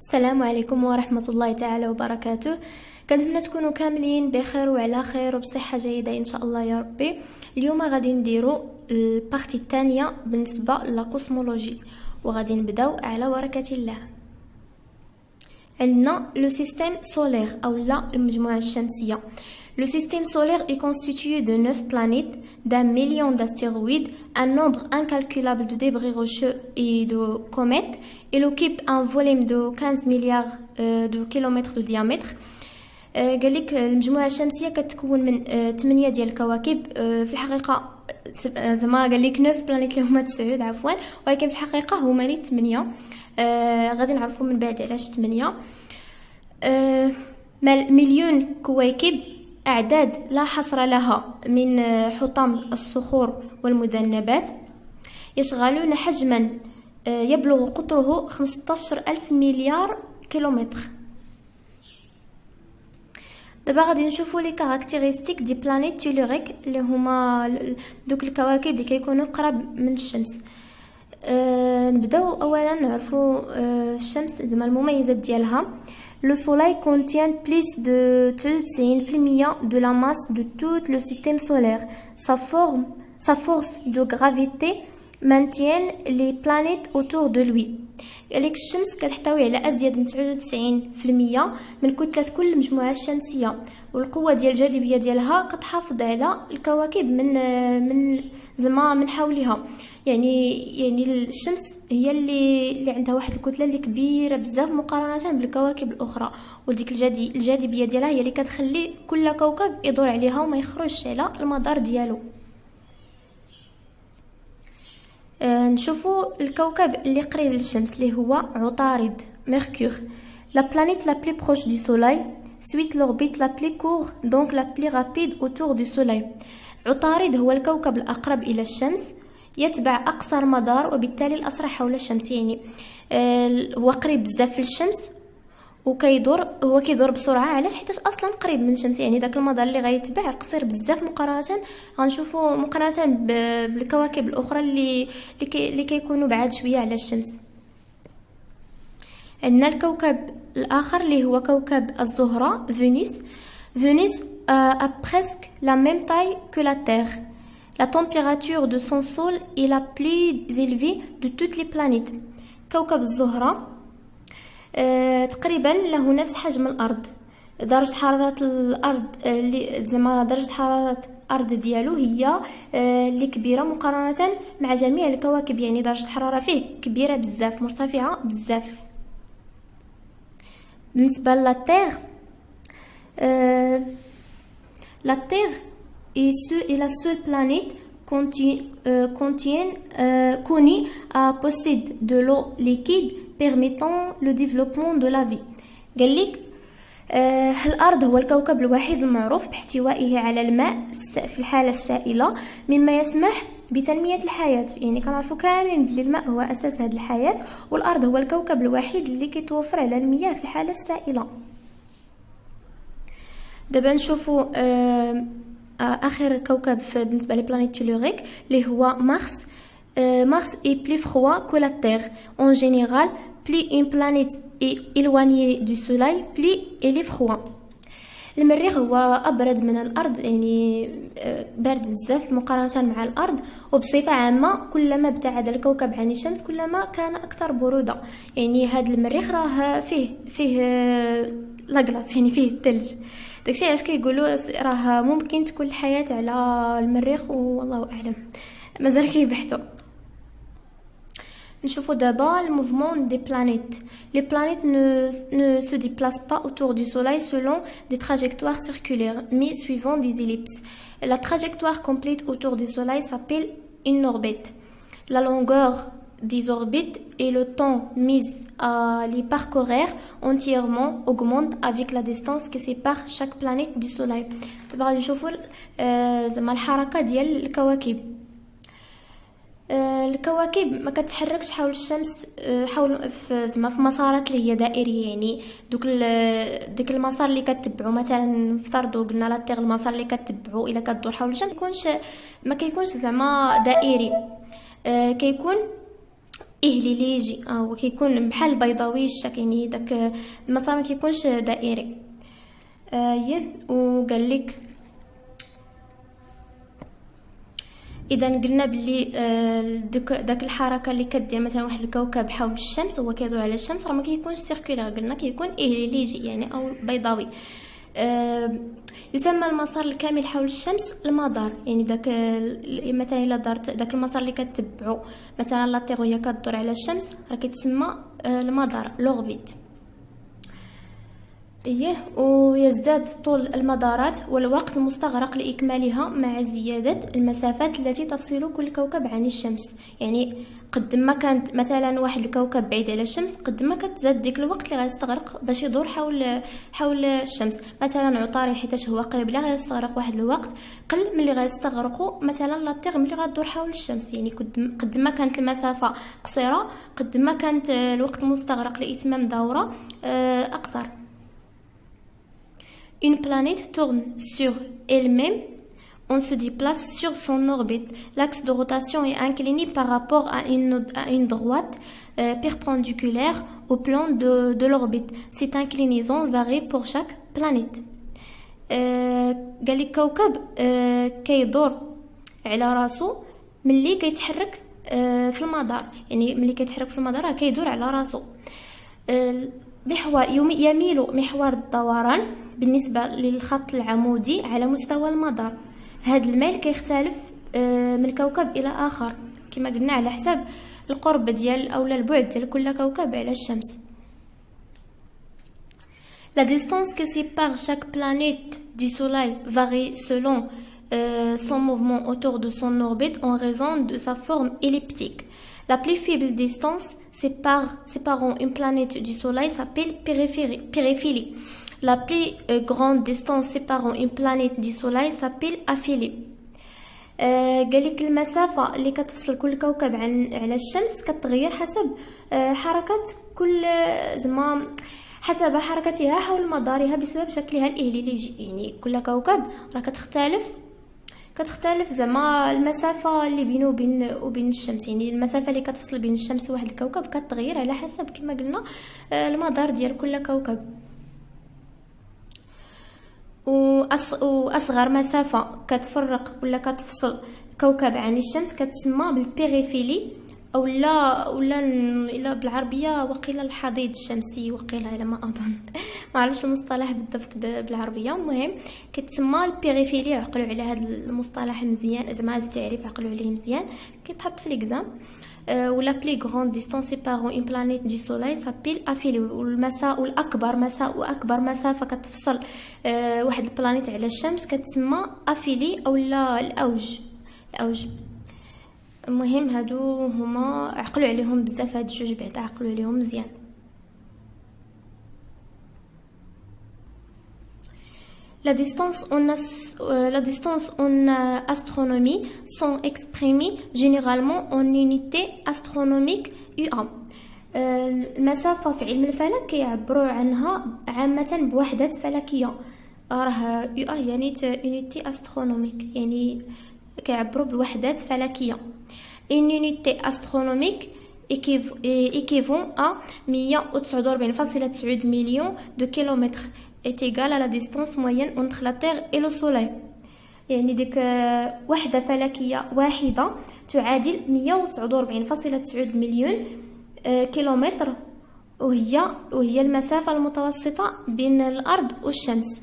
السلام عليكم ورحمة الله تعالى وبركاته. كنتمنى تكونوا كاملين بخير وعلى خير وبصحة جيدة ان شاء الله يا ربي. اليوم غادي نديرو البارتي الثانية بالنسبة للكوسمولوجي، وغادي نبداو على بركة الله. عندنا لو سيستيم سولير او لا المجموعة الشمسية. Le système solaire est constitué de 9 planètes, d'un million d'astéroïdes, un nombre incalculable de débris rocheux et de comètes. Il occupe un volume de 15 milliards de kilomètres de diamètre. قال لك المجموعة الشمسية كتكون من 8 ديال الكواكب. في الحقيقة زعما قال لك 9 بلانيت اللي هما 9 عفوا، ولكن في الحقيقة هما لي 8. غادي نعرفوا من بعد علاش 8. مليون كويكب، أعداد لا حصر لها من حطام الصخور والمذنبات، يشغلون حجما يبلغ قطره 15,000 مليار كيلومتر. دابا غادي نشوفوا لي كاركتيرستيك دي بلانيت تيلوريك اللي هما دوك الكواكب اللي كيكونوا قراب من الشمس. نبداو اولا نعرفوا الشمس زعما المميزات ديالها. Le soleil contient plus de 93% de la masse de tout le système solaire. Sa force de gravité maintient les planètes autour de lui. قالك الشمس كتحتوي على ازيد من 99% من كتلة كل المجموعة الشمسية، والقوة ديال الجاذبية ديالها كتحافظ على الكواكب من زعما من حولها. يعني الشمس هي اللي عندها واحد الكتله اللي كبيره بزاف مقارنه بالكواكب الاخرى، وديك الجاذبيه ديالها هي اللي كتخلي كل كوكب يدور عليها وما يخرجش على المدار ديالو. نشوفوا الكوكب اللي قريب للشمس اللي هو عطارد ميركور. La planète la plus proche du soleil suit l'orbite la plus courte donc la plus rapide autour du soleil. عطارد هو الكوكب الأقرب إلى الشمس، يتبع أقصر مدار وبالتالي الأسرع حول الشمس. يعني هو قريب بزاف للشمس هو كيدور بسرعة. علاش؟ حيت أصلا قريب من الشمس، يعني داك المدار اللي غيتبع قصير بزاف مقارنة غنشوفوا مقارنة بالكواكب الأخرى اللي كيكونوا بعاد شوية على الشمس. عندنا الكوكب الآخر اللي هو كوكب الزهرة Vénus a presque la même taille que la Terre. La température de son sol est la plus élevée de toutes les planètes. كوكب الزهرة تقريبا له نفس حجم الأرض. درجة حرارة الأرض درجة حرارة الأرض ديالو هي اللي كبيرة مقارنة مع جميع الكواكب، يعني درجة الحرارة فيه كبيرة بزاف مرتفعة بزاف. بالنسبة للتيغ La Terre est la seule planète connue à posséder de l'eau liquide permettant le développement de la vie. قال لك الأرض هو الكوكب الوحيد المعروف باحتوائه على الماء في الحالة السائلة، مما يسمح بتنمية الحياة. يعني كنعرفوا كاملين بلي الماء هو أساس هذه الحياة، والأرض هو الكوكب الوحيد اللي كيتوفر على المياه في الحالة السائلة. دابا نشوفوا آخر كوكب بالنسبة لبلانيت تيلوريك اللي هو مارس. Mars est plus froid que la Terre. En général, plus une planète est éloignée du Soleil, plus elle est froid. المريخ هو أبرد من الأرض، يعني بارد بزاف مقارنة مع الأرض، وبصفة عامة كلما ابتعد الكوكب عن الشمس كلما كان أكثر برودة. يعني هذا المريخ راه فيه لاكلاص، يعني فيه الثلج. داكشي علاش كيقولوا راه ممكن تكون الحياة على المريخ، والله أعلم مازال كيبحثوا. نشوفوا دابا le mouvement des planètes. Les planètes ne se déplacent pas autour du soleil selon des trajectoires circulaires, mais suivant des ellipses. La trajectoire complète autour du soleil s'appelle une orbite. La longueur des orbites et le temps mis à les parcourir entièrement augmente avec la distance qui sépare chaque planète du soleil. دابا غادي نشوفوا زعما الحركة ديال الكواكب. الكواكب ما كتحركش حول الشمس حول زعما في مسارات اللي هي دائريه. يعني ديك المسار اللي كتبعو، مثلا نفترضوا قلنا لا تيغ، المسار اللي كتبعو الا كدور حول الشمس ما كيكونش زعما دائري، كيكون إهليليجي، هو كيكون بحال بيضاوي الشكل، يعني داك المسار ما كيكونش دائري. وقال لك اذا قلنا بلي داك الحركه اللي كدير مثلا واحد الكوكب حول الشمس، هو كيدور على الشمس، راه ما كيكونش سيركولير، قلنا كيكون إهليليجي يعني او بيضاوي. يسمى المسار الكامل حول الشمس المدار، يعني داك مثلا الا دارت داك المسار اللي كتبعو مثلا لا تيغ وهي كدور على الشمس راه كيتسمى المدار لوربيت. ويزداد طول المدارات والوقت المستغرق لإكمالها مع زيادة المسافات التي تفصل كل كوكب عن الشمس. يعني قد ما كانت مثلا واحد الكوكب بعيد على الشمس قد ما كتزاد ديك الوقت اللي غيستغرق باش يدور حول الشمس. مثلا عطارد حيتاش هو قريب لها غيستغرق واحد الوقت قل من اللي غيستغرقوا مثلا لا تيغ ملي غدور حول الشمس. يعني قد ما كانت المسافه قصيره قد ما كانت الوقت المستغرق لإتمام دوره اقصر. Une planète tourne sur elle-même, on se déplace sur son orbite. L'axe de rotation est incliné par rapport à une droite perpendiculaire au plan de l'orbite. Cette inclinaison varie pour chaque planète. قال لك كوكب كيدور على راسو ملي كيتحرك في المدار، يعني ملي كيتحرك في المدار كيدور على راسو. يميل محور الدوران بالنسبة للخط العمودي على مستوى المدار. هذا الميل كيختلف من كوكب إلى آخر كما قلنا على حساب القرب ديال أو البعد ديال كل كوكب على الشمس. La distance qui sépare chaque planète du Soleil varie selon son mouvement autour de son orbite en raison de sa forme elliptique. La plus faible distance séparant une planète du Soleil s'appelle périphérie. La plus grande distance séparant une planète du Soleil s'appelle aphélie. قال لك المسافة اللي كتفصل كل كوكب على الشمس كتغير حسب حركة كل زعما حسب حركتها حول مدارها بسبب شكلها الإهليليجي. يعني كل كوكب راه كتختلف زعما المسافه اللي بينه وبين الشمس. يعني المسافه اللي كتفصل بين الشمس وواحد الكوكب كتغير على حسب كما قلنا المدار ديال كل كوكب. واصغر مسافه كتفرق ولا كتفصل كوكب عن الشمس كتسمى بالبيريفيلي او لا الا بالعربيه وقيل الحضيض الشمسي وقيل على ما اظن ما عرفتش المصطلح بالضبط بالعربيه. المهم كتسمى البيريفيلي. عقلوا على هذا المصطلح مزيان، زعما هذا التعريف عقلوا عليه مزيان كيتحط في ليكزام. ولا بلي غروند ديستانس سيبارون اون بلانيت دو سولاي سابيل افيلي. واكبر مسافه كتفصل واحد البلانيت على الشمس كتسمى افيلي او لا الاوج. المهم هادو هما عقلوا عليهم بزاف، هاد الجوج بعدا عقلوا عليهم مزيان. La distance en astronomie sont exprimées généralement en unité astronomique UA. المسافة في علم الفلك كيعبروا عنها عامة بوحدات فلكية. راه UA يعني unité astronomique، يعني كيعبروا بالوحدات فلكية. Une unité astronomique équivaut à 149,9 millions de kilomètres est égale à la distance moyenne entre la Terre et le Soleil. يعني ديك وحدة فلكية واحدة تعادل 149,9 مليون كيلومتر، وهي المسافة المتوسطة بين الأرض والشمس.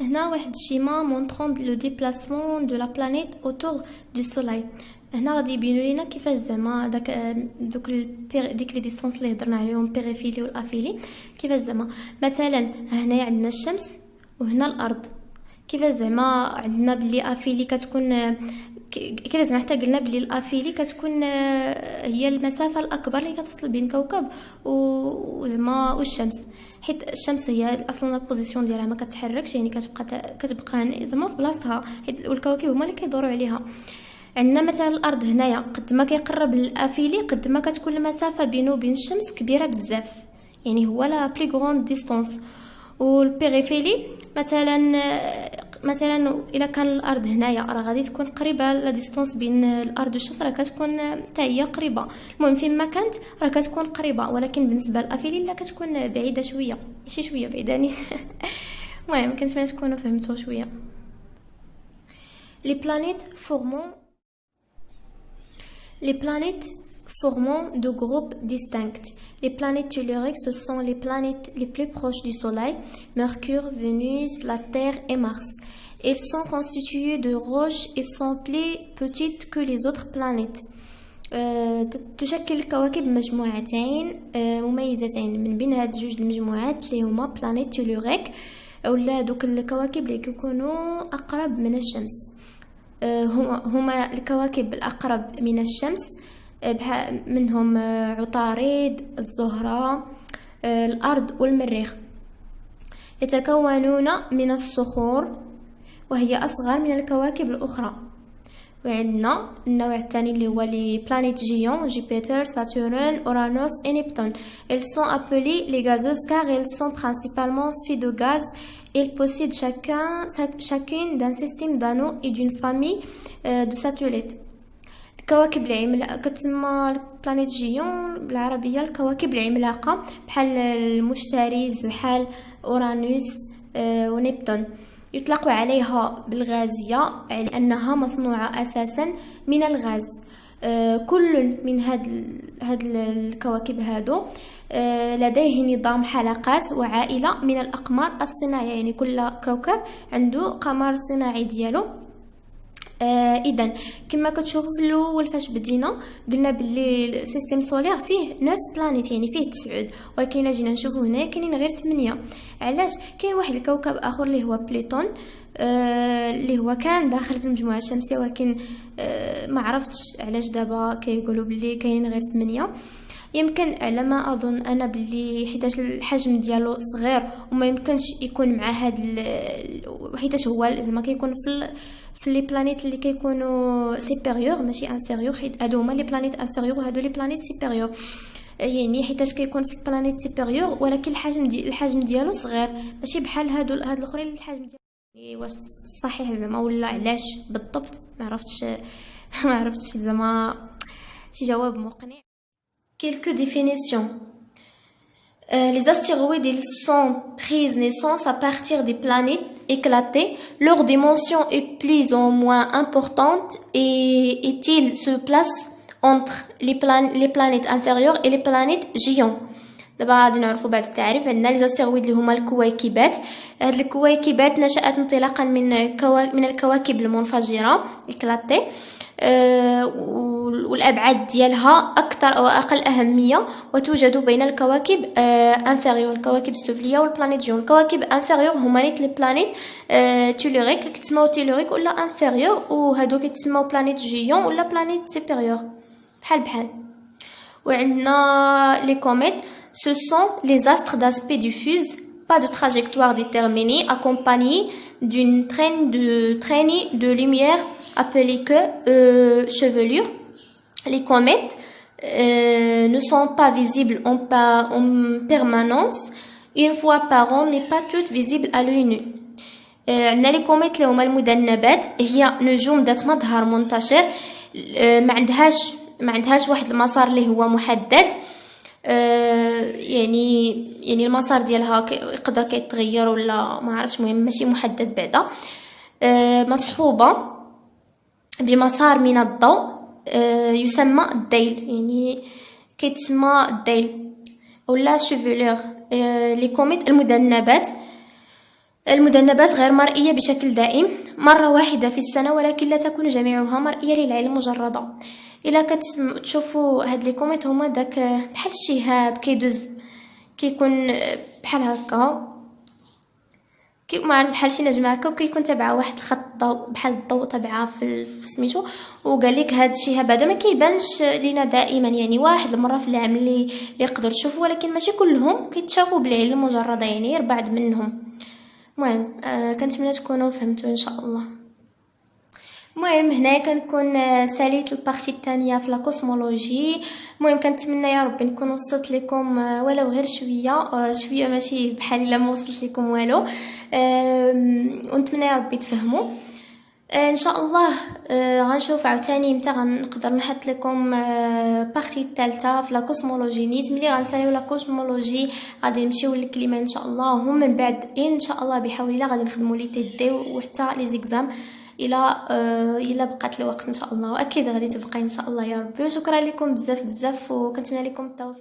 هنا واحد الشيما مونطرون لو ديبلاسمون دو لا بلانيت اوتور دو سولاي. هنا غادي يبينوا لينا كيفاش زعما ديك لي ديستانس اللي هضرنا عليهم بيريفيلي والافيلي، كيفاش زعما مثلا هنايا عندنا الشمس وهنا الارض، كيفاش زعما عندنا بلي افيلي كتكون كيفاش زعما حتى قلنا بلي الافيلي كتكون هي المسافه الاكبر اللي كتفصل بين كوكب وزعما والشمس، حيت الشمس هي اصلا لا بوزيسيون ديالها ما كتحركش، يعني كتبقى زعما في بلاصتها، حيت والكواكب هما اللي كيدوروا عليها. عندنا مثلا الارض هنايا قد ما كيقرب للافيلي قد ما كتكون المسافه بينه وبين الشمس كبيره بزاف، يعني هو لا بلي غروند ديستانس. والبيريفيلي مثلا مثلا الا كان الارض هنايا راه غادي تكون قريبه، لا ديستونس بين الارض والشمس راه كتكون حتى هي قريبه. المهم فين ما كانت راه كتكون قريبه، ولكن بالنسبه للافيلين لا كتكون بعيده شويه، ماشي شويه بعيده نيت. المهم كنتمنى تكونوا فهمتوا شويه. Les planètes formant Les planètes formant de groupes distincts. Les planètes telluriques, ce sont les planètes les plus proches du Soleil, Mercure, Vénus, la Terre et Mars. Elles sont constituées de roches et sont plus petites que les autres planètes. تشكل الكواكب مجموعتين مميزتين. من بين هاد جوج المجموعات اللي هما بلانيت تيلوريك ولا دوك الكواكب اللي كيكونوا اقرب من الشمس. هما الكواكب الاقرب من الشمس، منهم عطارد، الزهرة، الارض والمريخ. يتكونون من الصخور وهي اصغر من الكواكب الاخرى. وعندنا النوع الثاني اللي هو لي بلانيت جيون، جوبيتر، ساتورن، اورانوس et Neptune. Elles sont appelées les gazeuses car elles sont principalement faites de gaz. Elles possèdent chacune d'un système d'anneaux et d'une famille de satellites. الكواكب العملاقة كتسمى البلانيت جيون بالعربية الكواكب العملاقة، بحال المشتري، زحل، اورانوس ونبتون. يطلق عليها بالغازية لأنها مصنوعة أساسا من الغاز. كل من هاد الكواكب هادو لديه نظام حلقات وعائلة من الأقمار الصناعية، يعني كل كوكب عنده قمر صناعي ديالو. اذا كما كتشوفوا في الاول فاش بدينا قلنا باللي السيستم سولير فيه 9 بلانيت، يعني فيه 9، ولكن الا جينا نشوفوا هنا كاينين غير 8. علاش؟ كاين واحد الكوكب اخر اللي هو بليتون، اللي هو كان داخل في المجموعه الشمسيه، ولكن ما عرفتش علاش دابا كيقولوا باللي كاينين غير 8. يمكن على ما اظن انا باللي حيتاش الحجم ديالو صغير وما يمكنش يكون مع هاد حيتاش هو زعما كيكون في لي بلانيت اللي كيكونوا سيبيريور ماشي انفيريور، حيت هادو هما لي بلانيت انفيريور وهادو لي بلانيت سيبيريور. يعني حيتاش كيكون في البلانيت سيبيريور ولكن الحجم ديالو صغير، ماشي بحال هاد الاخرين الحجم ديالو. واش صحيح زعما ولا علاش بالضبط ما عرفتش زعما شي جواب مقنع. Quelques définitions. Les astéroïdes, ils sont prise naissance à partir des planètes éclatées. Leur dimension est plus ou moins importante et ils se placent entre les planètes inférieures et les planètes géantes. دابا غادي نعرفوا بعض التعريف. عندنا لي زاستيرويد اللي هما الكويكبات. هاد الكويكبات نشأت انطلاقا من الكواكب المنفجرة éclatées. والأبعاد ديالها أكثر أو أقل أهمية، وتوجد بين الكواكب انفيريور، الكواكب السفلية والبلانيت جون. الكواكب انفيريور هما نيت لي بلانيت تيلوريك كيتسموا تيلوريك ولا انفيريور، وهادو كيتسموا بلانيت جيون ولا بلانيت سيبيريور بحال. وعندنا لي كوميت، ce sont les astres d'aspect diffuse, pas de trajectoire déterminée, accompagnés d'une traînée de lumière appelée que chevelure. Les comètes ne sont pas visibles en permanence. Une fois par an, mais pas toutes visibles à l'œil nu. عندنا لي كوميت اللي هما المذنبات، هي نجوم ذات مظهر منتشر، ما عندهاش واحد المسار اللي هو محدد. يعني المسار ديالها يقدر كيتغير ولا ما عرفتش، مهم ماشي محدد بعدا. مصحوبه بمسار من الضوء يسمى الديل، يعني كيتسمى الديل ولا شيفولور. لي كوميت المذنبات غير مرئيه بشكل دائم، مره واحده في السنه، ولكن لا تكون جميعها مرئيه للعين المجرده. الا تشوفوا هاد لي كوميت هما داك بحال الشهاب كيدوز، كيكون بحال هكا، ما عرفت بحال شي نجمه هكا، وكيكون تبع واحد الخط ضوء بحال الضوء تبعها في سميتو. وقال لك هاد الشهاب هذا ما كيبانش لينا دائما، يعني واحد المره في العام اللي يقدر تشوفوا، ولكن ماشي كلهم كيتشافوا بالعين المجرده، يعني غير بعض منهم. المهم كنتمنى تكونوا فهمتوا ان شاء الله. المهم هنايا كنكون ساليت البارتي الثانيه في لا كوسمولوجي. المهم كنتمنى يا ربي نكون وصلت لكم ولو غير شويه شويه، ماشي بحال الا ما وصلت لكم والو. ونتمنى يا ربي تفهموا. ان شاء الله غنشوف عاوتاني متى غنقدر نحط لكم بارتي الثالثه في لا كوسمولوجي. نيت ملي غنساليو لا كوسمولوجي غادي نمشيو للكليما ان شاء الله، ومن بعد ان شاء الله بحول الله غادي نخدموا لي تي وحتى لي زيكزام الى بقات الوقت ان شاء الله، واكيد غادي تبقى ان شاء الله يا ربي. وشكرا لكم بزاف بزاف، وكنتمنى لكم التوفيق.